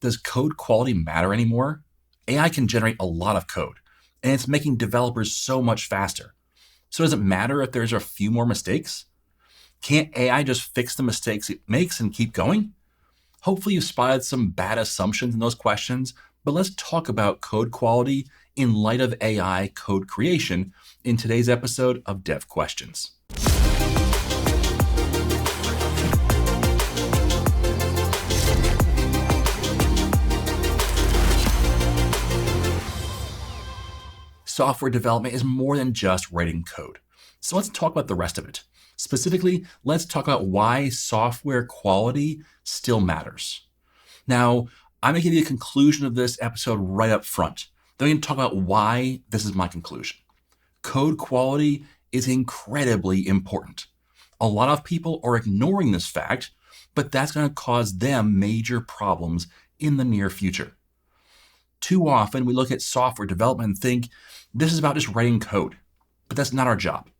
Does code quality matter anymore? AI can generate a lot of code, and it's making developers so much faster. So does it matter if there's a few more mistakes? Can't AI just fix the mistakes it makes and keep going? Hopefully you've spotted some bad assumptions in those questions, but let's talk about code quality in light of AI code creation in today's episode of DevQuestions. Software development is more than just writing code. So let's talk about the rest of it. Specifically, let's talk about why software quality still matters. Now, I'm going to give you a conclusion of this episode right up front. Then we can talk about why this is my conclusion. Code quality is incredibly important. A lot of people are ignoring this fact, but that's going to cause them major problems in the near future. Too often we look at software development and think this is about just writing code, but that's not our job.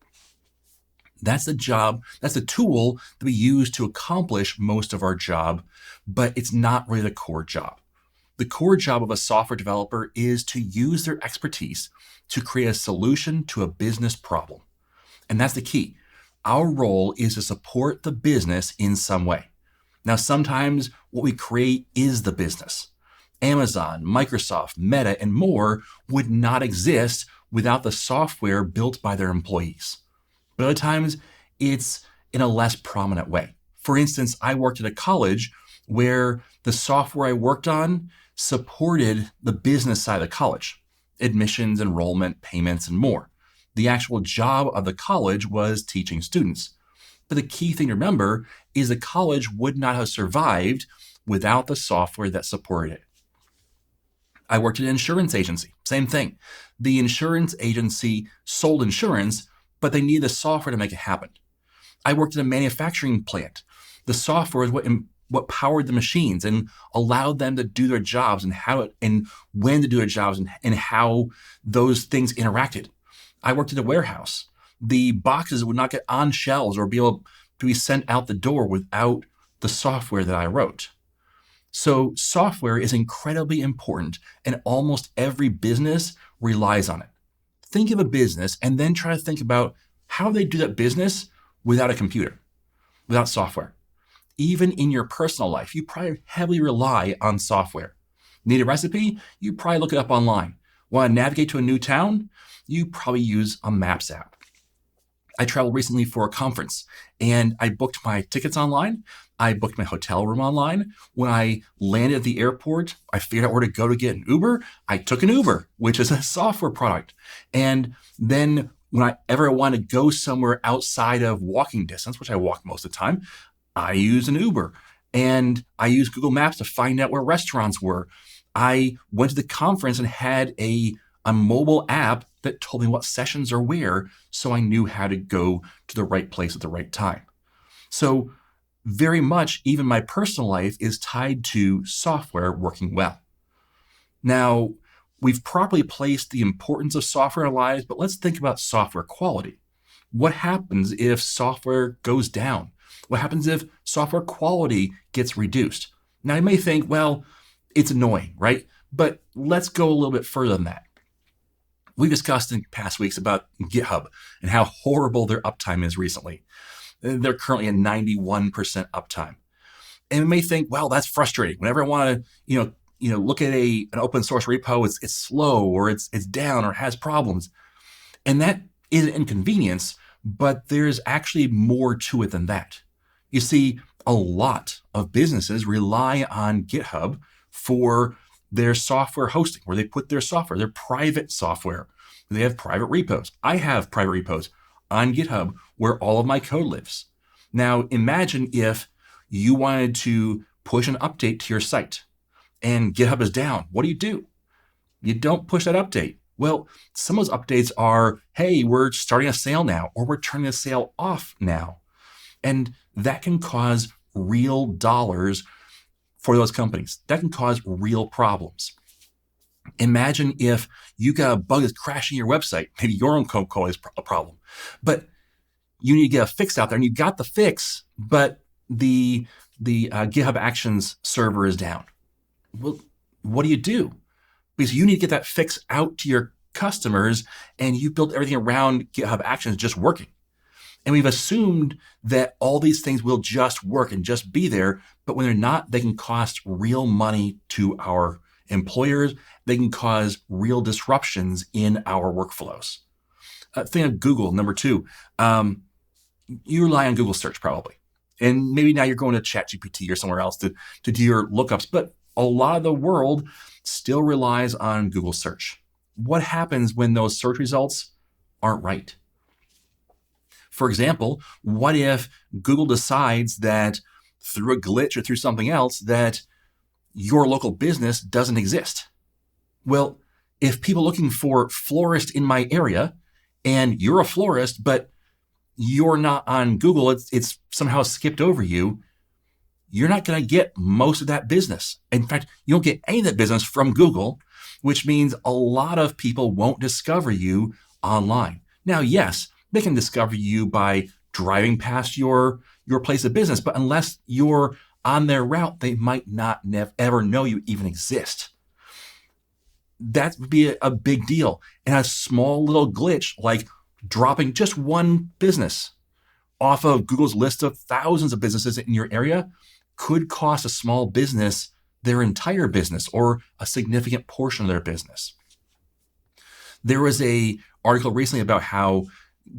That's the tool that we use to accomplish most of our job, but it's not really the core job. The core job of a software developer is to use their expertise to create a solution to a business problem. And that's the key. Our role is to support the business in some way. Now, sometimes what we create is the business. Amazon, Microsoft, Meta, and more would not exist without the software built by their employees. But other times, it's in a less prominent way. For instance, I worked at a college where the software I worked on supported the business side of the college, admissions, enrollment, payments, and more. The actual job of the college was teaching students. But the key thing to remember is the college would not have survived without the software that supported it. I worked at an insurance agency, same thing. The insurance agency sold insurance, but they needed the software to make it happen. I worked at a manufacturing plant. The software is what powered the machines and allowed them to do their jobs and how and when to do their jobs and how those things interacted. I worked at a warehouse. The boxes would not get on shelves or be able to be sent out the door without the software that I wrote. So software is incredibly important, and almost every business relies on it. Think of a business and then try to think about how they do that business without a computer, without software. Even in your personal life, you probably heavily rely on software. Need a recipe? You probably look it up online. Want to navigate to a new town? You probably use a Maps app. I traveled recently for a conference and I booked my tickets online. I booked my hotel room online. When I landed at the airport, I figured out where to go to get an Uber. I took an Uber, which is a software product. And then whenever I want to go somewhere outside of walking distance, which I walk most of the time, I use an Uber. And I use Google Maps to find out where restaurants were. I went to the conference and had a mobile app that told me what sessions are where, so I knew how to go to the right place at the right time. So very much, even my personal life is tied to software working well. Now, we've properly placed the importance of software in our lives, but let's think about software quality. What happens if software goes down? What happens if software quality gets reduced? Now, you may think, well, it's annoying, right? But let's go a little bit further than that. We discussed in past weeks about GitHub and how horrible their uptime is recently. They're currently at 91% uptime. And we may think, well, that's frustrating. Whenever I want to, look at an open source repo, it's slow or it's down or has problems. And that is an inconvenience, but there's actually more to it than that. You see, a lot of businesses rely on GitHub for their software hosting, where they put their software, their private software. They have private repos. I have private repos on GitHub where all of my code lives. Now, imagine if you wanted to push an update to your site and GitHub is down. What do? You don't push that update. Well, some of those updates are, hey, we're starting a sale now, or we're turning the sale off now. And that can cause real dollars for those companies. That can cause real problems. Imagine if you got a bug that's crashing your website. Maybe your own code quality is a problem, but you need to get a fix out there, and you got the fix, but the GitHub Actions server is down. Well, what do? Because you need to get that fix out to your customers, and you built everything around GitHub Actions just working. And we've assumed that all these things will just work and just be there. But when they're not, they can cost real money to our employers. They can cause real disruptions in our workflows. Think of Google, number two. You rely on Google search probably. And maybe now you're going to ChatGPT or somewhere else to do your lookups. But a lot of the world still relies on Google search. What happens when those search results aren't right? For example, what if Google decides that through a glitch or through something else that your local business doesn't exist? Well, if people looking for florist in my area and you're a florist, but you're not on Google, it's somehow skipped over you, you're not going to get most of that business. In fact, you don't get any of that business from Google, which means a lot of people won't discover you online. Now, yes, they can discover you by driving past your place of business, but unless you're on their route, they might not ever know you even exist. That would be a big deal. And a small little glitch like dropping just one business off of Google's list of thousands of businesses in your area could cost a small business their entire business or a significant portion of their business. There was an article recently about how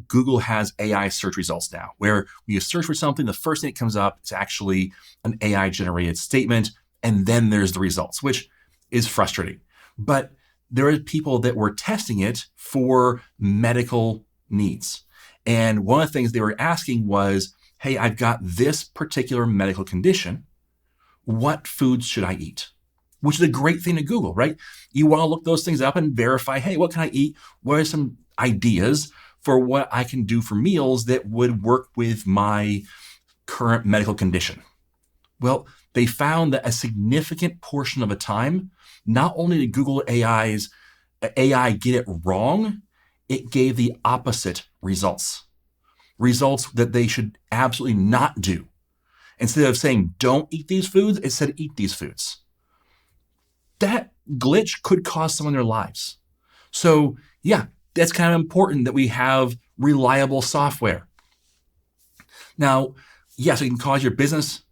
Google has AI search results now, where when you search for something, the first thing that comes up is actually an AI generated statement, and then there's the results, which is frustrating. But there are people that were testing it for medical needs. And one of the things they were asking was, hey, I've got this particular medical condition. What foods should I eat? Which is a great thing to Google, right? You want to look those things up and verify, hey, what can I eat? What are some ideas for what I can do for meals that would work with my current medical condition? Well, they found that a significant portion of the time, not only did Google AI get it wrong, it gave the opposite results. Results that they should absolutely not do. Instead of saying, don't eat these foods, it said, eat these foods. That glitch could cost someone their lives. So yeah, that's kind of important that we have reliable software. Now, yes, it can cause your business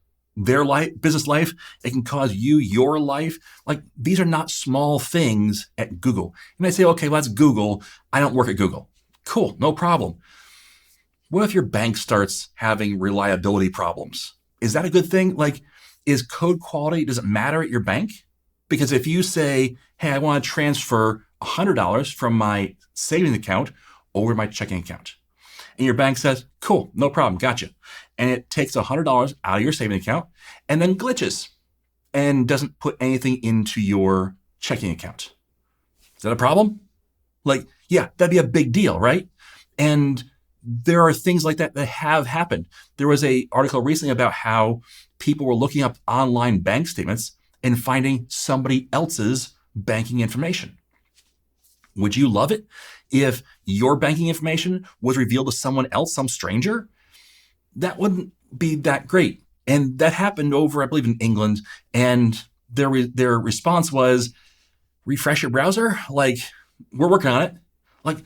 business life. It can cause you your life. Like, these are not small things at Google. You might say, okay, well, that's Google. I don't work at Google. Cool, no problem. What if your bank starts having reliability problems? Is that a good thing? Like, is code quality, does it matter at your bank? Because if you say, hey, I want to transfer $100 from my savings account over my checking account, and your bank says, cool, no problem, gotcha. And it takes $100 out of your savings account and then glitches and doesn't put anything into your checking account. Is that a problem? Like, yeah, that'd be a big deal, right? And there are things like that that have happened. There was an article recently about how people were looking up online bank statements and finding somebody else's banking information. Would you love it if your banking information was revealed to someone else, some stranger? That wouldn't be that great. And that happened over, I believe, in England. And their response was, refresh your browser? Like, we're working on it. Like,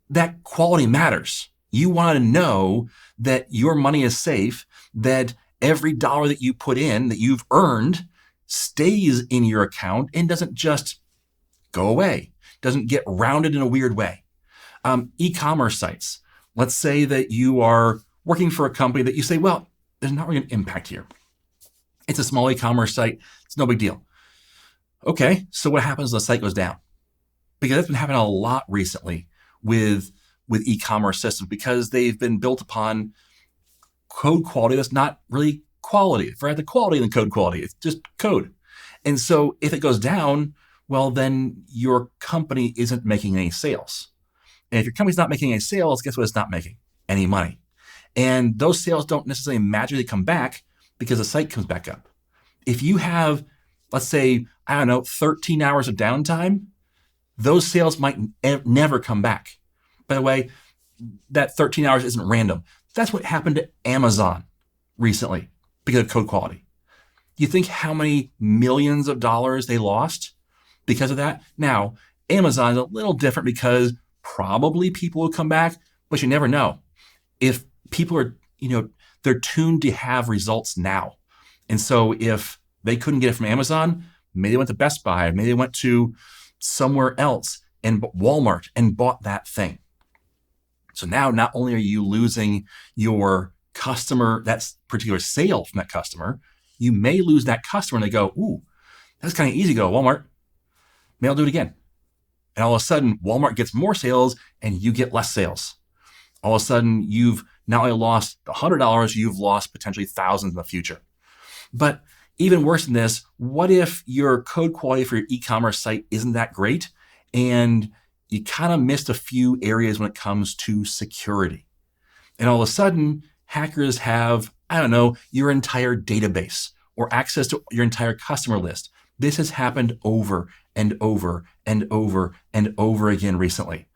that quality matters. You want to know that your money is safe, that every dollar that you put in, that you've earned, stays in your account and doesn't just go away, doesn't get rounded in a weird way. E-commerce sites. Let's say that you are working for a company that you say, well, there's not really an impact here. It's a small e-commerce site. It's no big deal. Okay, so what happens when the site goes down? Because that's been happening a lot recently with e-commerce systems, because they've been built upon code quality that's not really quality. Forget the quality and the code quality. It's just code. And so if it goes down, well, then your company isn't making any sales. And if your company's not making any sales, guess what? It's not making any money. And those sales don't necessarily magically come back because the site comes back up. If you have, let's say, 13 hours of downtime, those sales might never come back. By the way, that 13 hours isn't random. That's what happened to Amazon recently because of code quality. You think how many millions of dollars they lost because of that? Now, Amazon's a little different because probably people will come back, but you never know. If people are, they're tuned to have results now. And so if they couldn't get it from Amazon, maybe they went to Best Buy, maybe they went to somewhere else and Walmart and bought that thing. So now not only are you losing your customer, that particular sale from that customer, you may lose that customer and they go, ooh, that's kind of easy to go, Walmart. Maybe I'll do it again. And all of a sudden, Walmart gets more sales and you get less sales. All of a sudden, you've not only lost $100, you've lost potentially thousands in the future. But even worse than this, what if your code quality for your e-commerce site isn't that great and you kind of missed a few areas when it comes to security? And all of a sudden, hackers have, your entire database or access to your entire customer list. This has happened over and over and over and over again recently.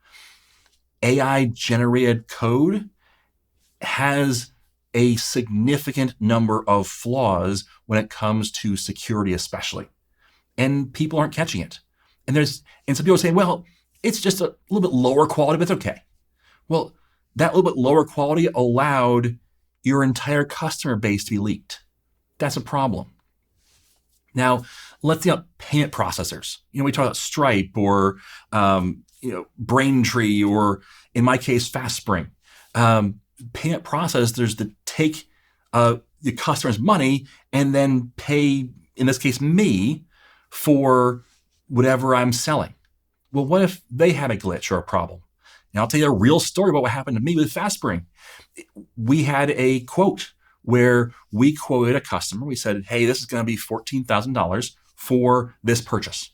AI-generated code has a significant number of flaws when it comes to security especially. And people aren't catching it. And some people say, well, it's just a little bit lower quality, but it's okay. Well, that little bit lower quality allowed your entire customer base to be leaked. That's a problem. Now, let's think about payment processors. We talk about Stripe or Braintree, or in my case, FastSpring. Payment processors that take the customer's money and then pay, in this case, me for whatever I'm selling. Well, what if they had a glitch or a problem? And I'll tell you a real story about what happened to me with FastSpring. We had a quote where we quoted a customer. We said, hey, this is going to be $14,000 for this purchase.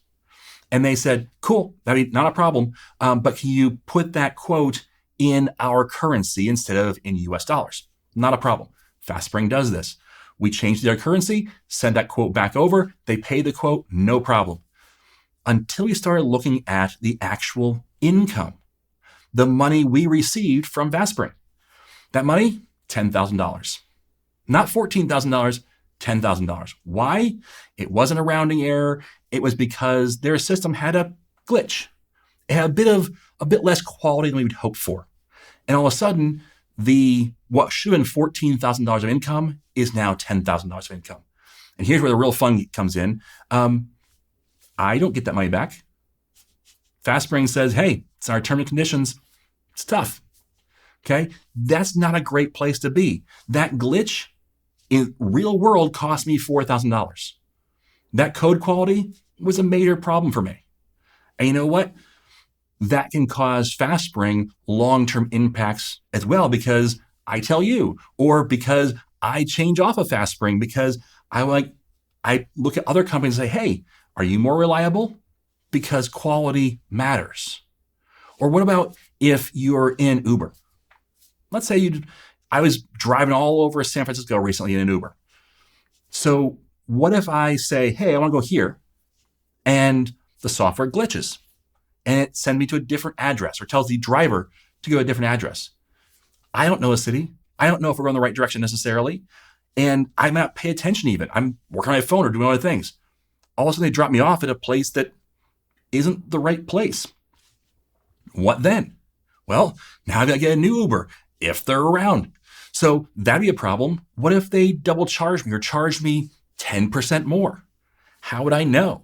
And they said, cool, that'd be not a problem. But can you put that quote in our currency instead of in US dollars? Not a problem. FastSpring does this. We change their currency, send that quote back over. They pay the quote, no problem. Until we started looking at the actual income, the money we received from FastSpring. That money, $10,000. Not $14,000, $10,000. Why? It wasn't a rounding error. It was because their system had a glitch. It had a bit less quality than we would hope for. And all of a sudden, what should have been $14,000 of income is now $10,000 of income. And here's where the real fun comes in. I don't get that money back. FastSpring says, hey, it's in our terms and conditions. It's tough. Okay? That's not a great place to be. That glitch in real world cost me $4,000. That code quality was a major problem for me. And you know what? That can cause FastSpring long-term impacts as well because I tell you, or because I change off of FastSpring because I look at other companies and say, hey, are you more reliable? Because quality matters. Or what about if you're in Uber? Let's say I was driving all over San Francisco recently in an Uber. So what if I say, hey, I want to go here, and the software glitches and it sends me to a different address or tells the driver to go to a different address? I don't know the city. I don't know if we're going the right direction necessarily. And I might not pay attention even. I'm working on my phone or doing other things. All of a sudden they drop me off at a place that isn't the right place. What then? Well, now I've got to get a new Uber if they're around. So that'd be a problem. What if they double charge me or charge me 10% more? How would I know?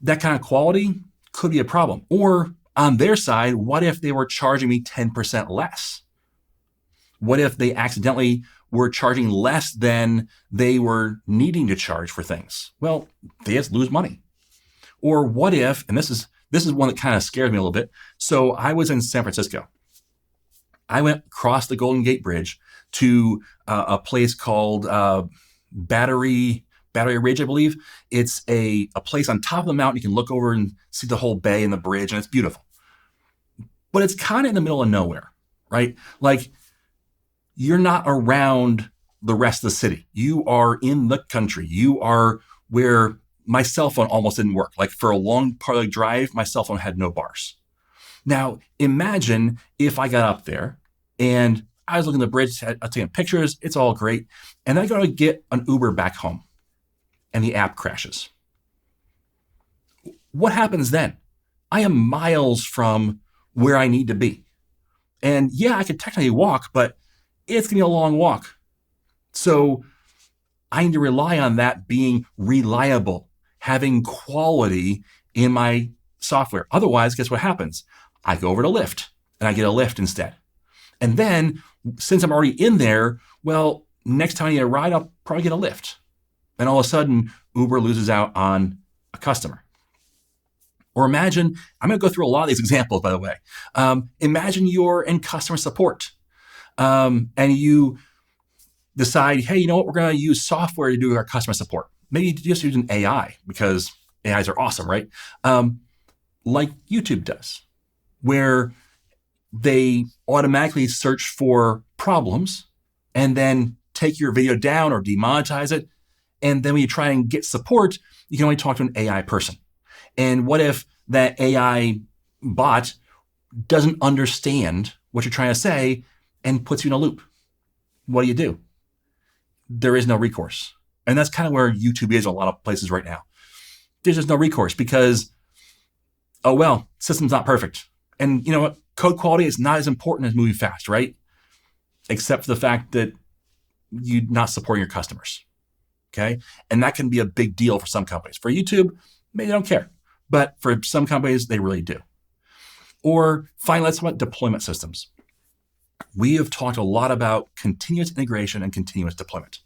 That kind of quality could be a problem. Or on their side, what if they were charging me 10% less? What if they accidentally were charging less than they were needing to charge for things? Well, they just lose money. Or what if, and this is one that kind of scared me a little bit. So I was in San Francisco. I went across the Golden Gate Bridge to a place called Battery Ridge, I believe. It's a place on top of the mountain. You can look over and see the whole bay and the bridge, and it's beautiful. But it's kind of in the middle of nowhere, right? Like, you're not around the rest of the city. You are in the country. You are where my cell phone almost didn't work. Like, for a long part of the drive, my cell phone had no bars. Now, imagine if I got up there and I was looking at the bridge, I was taking pictures, it's all great, and I got to get an Uber back home. and the app crashes. What happens then? I am miles from where I need to be. And yeah, I could technically walk, but it's going to be a long walk. So I need to rely on that being reliable, having quality in my software. Otherwise, guess what happens? I go over to Lyft and I get a Lyft instead. And then since I'm already in there, well, next time I need a ride, I'll probably get a Lyft. And all of a sudden, Uber loses out on a customer. Or imagine, I'm going to go through a lot of these examples, by the way. Imagine you're in customer support and you decide, hey, you know what? We're going to use software to do our customer support. Maybe just use an AI because AIs are awesome, right? Like YouTube does, where they automatically search for problems and then take your video down or demonetize it. And then when you try and get support, you can only talk to an AI person. And what if that AI bot doesn't understand what you're trying to say and puts you in a loop? What do? There is no recourse. And that's kind of where YouTube is in a lot of places right now. There's just no recourse because, oh, well, system's not perfect. And you know what? Code quality is not as important as moving fast, right? Except for the fact that you're not supporting your customers. Okay. And that can be a big deal for some companies. For YouTube, maybe they don't care. But for some companies, they really do. Or finally, let's talk about deployment systems. We have talked a lot about continuous integration and continuous deployment.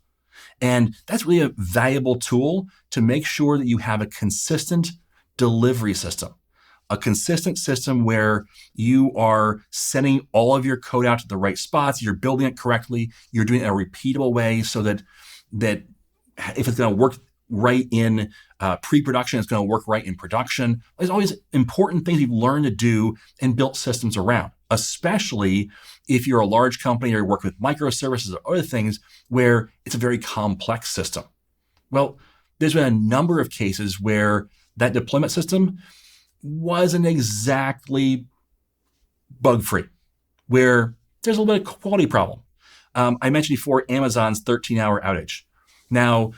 And that's really a valuable tool to make sure that you have a consistent delivery system, a consistent system where you are sending all of your code out to the right spots, you're building it correctly, you're doing it in a repeatable way so that if it's going to work right in pre-production, it's going to work right in production. There's always important things you've learned to do and built systems around, especially if you're a large company or you work with microservices or other things where it's a very complex system. Well, there's been a number of cases where that deployment system wasn't exactly bug-free, where there's a little bit of quality problem. I mentioned before Amazon's 13-hour outage. Now,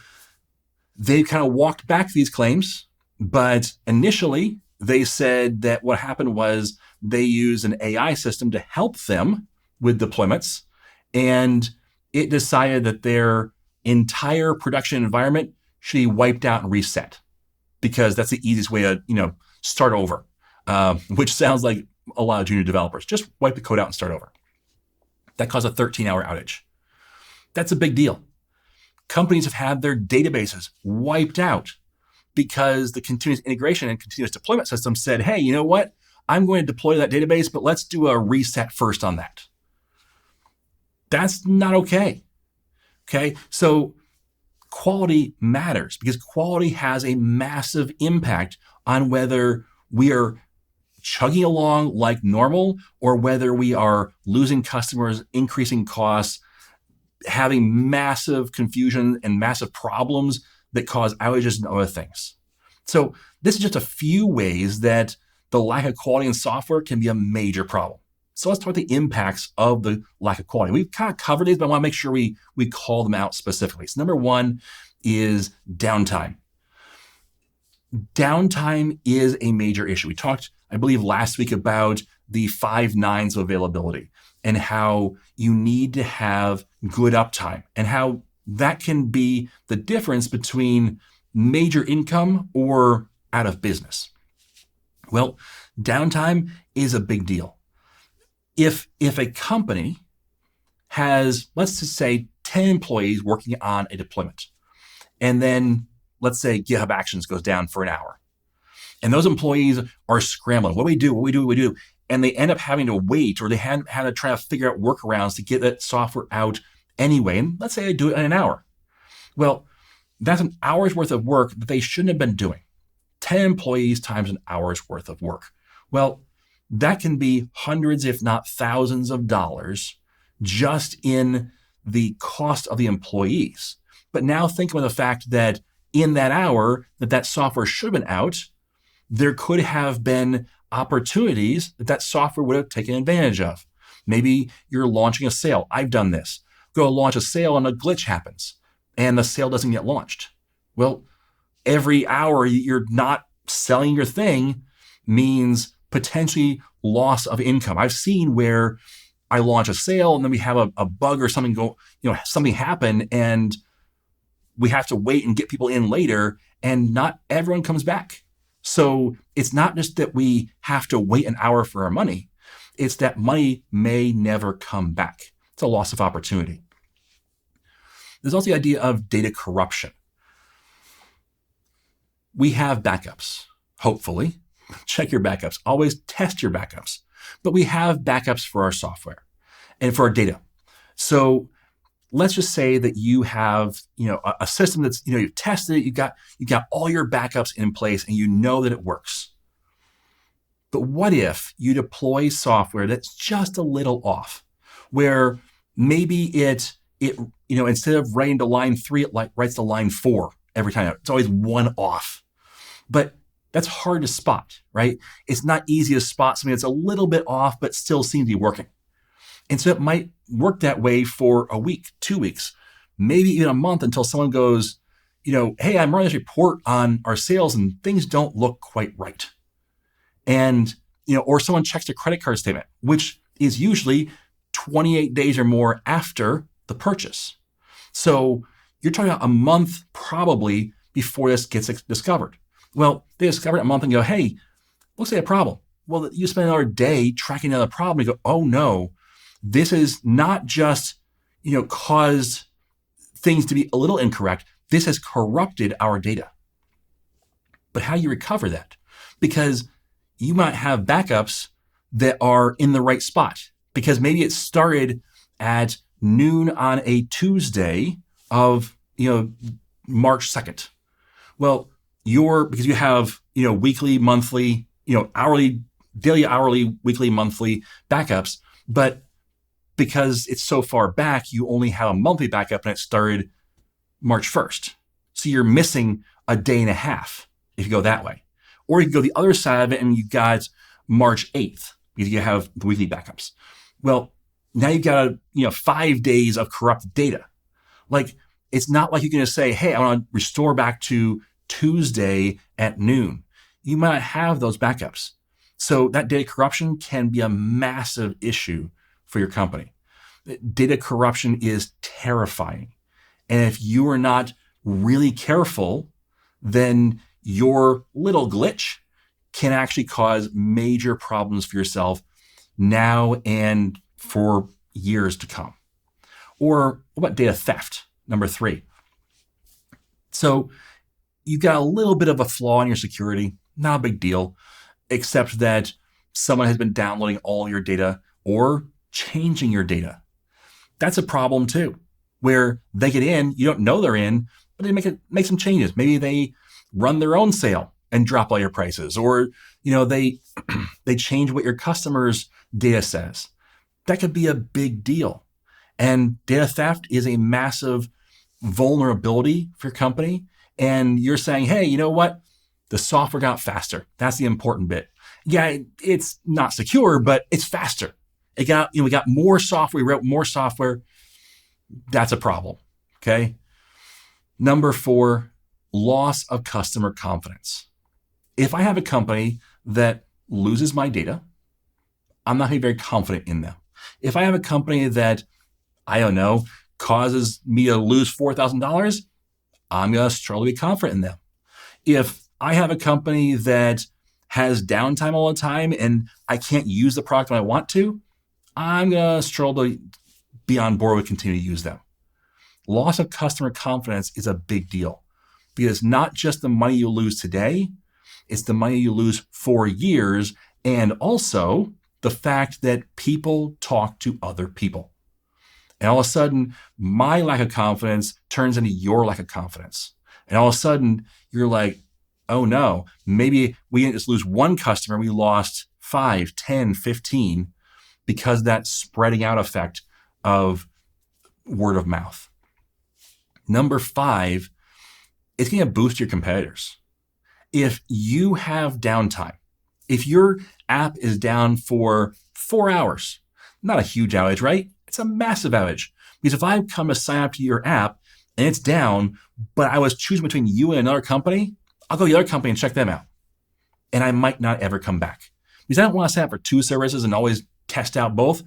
they kind of walked back these claims, but initially they said that what happened was they used an AI system to help them with deployments, and it decided that their entire production environment should be wiped out and reset because that's the easiest way to, start over, which sounds like a lot of junior developers. Just wipe the code out and start over. That caused a 13-hour outage. That's a big deal. Companies have had their databases wiped out because the continuous integration and continuous deployment system said, hey, you know what? I'm going to deploy that database, but let's do a reset first on that. That's not okay. Okay, so quality matters because quality has a massive impact on whether we are chugging along like normal or whether we are losing customers, increasing costs, having massive confusion and massive problems that cause outages and other things. So this is just a few ways that the lack of quality in software can be a major problem. So let's talk about the impacts of the lack of quality. We've kind of covered these, but I want to make sure we call them out specifically. So number one is downtime. Downtime is a major issue. We talked, I believe, last week about the 5 nines of availability and how you need to have good uptime and how that can be the difference between major income or out of business. Well, downtime is a big deal. If a company has, let's just say, 10 employees working on a deployment, and then let's say GitHub Actions goes down for an hour, and those employees are scrambling. What do we do? And they end up having to wait, or they had to try to figure out workarounds to get that software out anyway. And let's say they do it in an hour. Well, that's an hour's worth of work that they shouldn't have been doing. 10 employees times an hour's worth of work. Well, that can be hundreds, if not thousands of dollars just in the cost of the employees. But now think about the fact that in that hour that software should have been out, there could have been opportunities that software would have taken advantage of. Maybe you're launching a sale. I've done this. Go launch a sale and a glitch happens and the sale doesn't get launched. Well, every hour you're not selling your thing means potentially loss of income. I've seen where I launch a sale and then we have a bug or something something happen, and we have to wait and get people in later, and not everyone comes back. So it's not just that we have to wait an hour for our money. It's that money may never come back. It's a loss of opportunity. There's also the idea of data corruption. We have backups, hopefully. Check your backups. Always test your backups. But we have backups for our software and for our data. So let's just say that you have, a system that's, you've tested it, you got all your backups in place and you know that it works. But what if you deploy software that's just a little off, where maybe it instead of writing to line 3, it writes to line 4 every time. It's always one off. But that's hard to spot, right? It's not easy to spot something that's a little bit off, but still seems to be working. And so it might work that way for a week, 2 weeks, maybe even a month, until someone goes, hey, I'm running this report on our sales and things don't look quite right. And, or someone checks their credit card statement, which is usually 28 days or more after the purchase. So you're talking about a month probably before this gets discovered. Well, they discover it a month and go, hey, looks like a problem. Well, you spend another day tracking another problem and go, oh no, this is not just, caused things to be a little incorrect. This has corrupted our data. But how do you recover that? Because you might have backups that are in the right spot, because maybe it started at noon on a Tuesday of, March 2nd. Well, because you have, weekly, monthly, hourly, daily, hourly, weekly, monthly backups, but because it's so far back, you only have a monthly backup and it started March 1st. So you're missing a day and a half if you go that way. Or you can go the other side of it and you got March 8th because you have the weekly backups. Well, now you've got 5 days of corrupted data. Like, it's not like you're going to say, hey, I want to restore back to Tuesday at noon. You might not have those backups. So that data corruption can be a massive issue for your company. Data corruption is terrifying. And if you are not really careful, then your little glitch can actually cause major problems for yourself now and for years to come. Or what about data theft? Number 3. So you've got a little bit of a flaw in your security, not a big deal, except that someone has been downloading all your data or changing your data. That's a problem too, where they get in, you don't know they're in, but they make some changes. Maybe they run their own sale and drop all your prices, or they change what your customers' data says. That could be a big deal. And data theft is a massive vulnerability for your company. And you're saying, hey, you know what? The software got faster. That's the important bit. Yeah, it's not secure, but it's faster. We got more software. We wrote more software. That's a problem. Okay. Number 4, loss of customer confidence. If I have a company that loses my data, I'm not going to be very confident in them. If I have a company that, I don't know, causes me to lose $4,000, I'm going to struggle to be confident in them. If I have a company that has downtime all the time and I can't use the product when I want to, I'm going to struggle to be on board with continue to use them. Loss of customer confidence is a big deal, because it's not just the money you lose today, it's the money you lose for years, and also the fact that people talk to other people. And all of a sudden, my lack of confidence turns into your lack of confidence. And all of a sudden, you're like, oh no, maybe we didn't just lose one customer, we lost 5, 10, 15, because of that spreading out effect of word of mouth. Number 5, it's going to boost your competitors. If you have downtime, if your app is down for 4 hours, not a huge outage, right? It's a massive outage. Because if I come to sign up to your app and it's down, but I was choosing between you and another company, I'll go to the other company and check them out. And I might not ever come back. Because I don't want to sign up for two services and always test out both.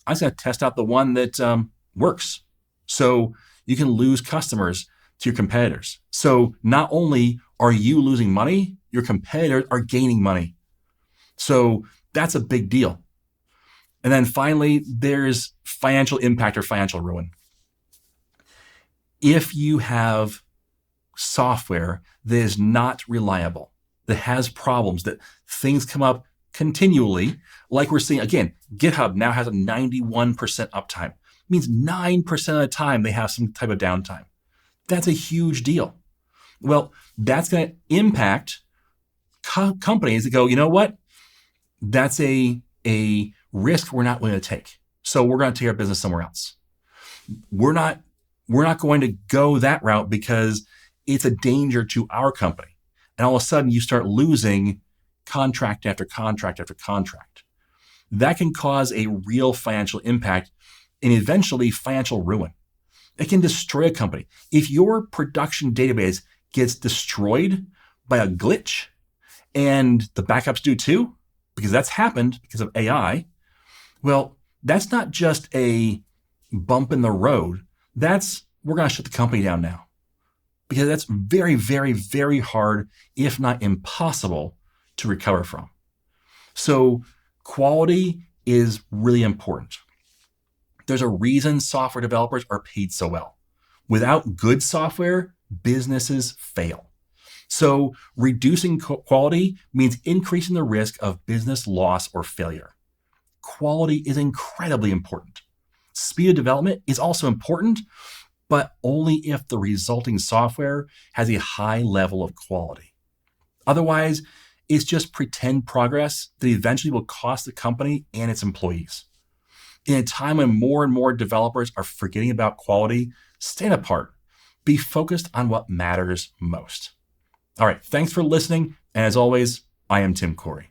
I'm just going to test out the one that works. So you can lose customers to your competitors. So not only are you losing money, your competitors are gaining money. So that's a big deal. And then finally, there's financial impact or financial ruin. If you have software that is not reliable, that has problems, that things come up continually, like we're seeing, again, GitHub now has a 91% uptime. It means 9% of the time they have some type of downtime. That's a huge deal. Well, that's going to impact companies that go, you know what? That's a risk we're not willing to take. So we're going to take our business somewhere else. We're not going to go that route because it's a danger to our company. And all of a sudden you start losing contract after contract after contract. That can cause a real financial impact and eventually financial ruin. It can destroy a company. If your production database gets destroyed by a glitch, and the backups do too, because that's happened because of AI, well, that's not just a bump in the road. We're going to shut the company down now. Because that's very, very, very hard, if not impossible, to recover from. So quality is really important. There's a reason software developers are paid so well. Without good software, businesses fail. So reducing quality means increasing the risk of business loss or failure. Quality is incredibly important. Speed of development is also important, but only if the resulting software has a high level of quality. Otherwise, it's just pretend progress that eventually will cost the company and its employees. In a time when more and more developers are forgetting about quality, stand apart. Be focused on what matters most. All right, thanks for listening. And as always, I am Tim Corey.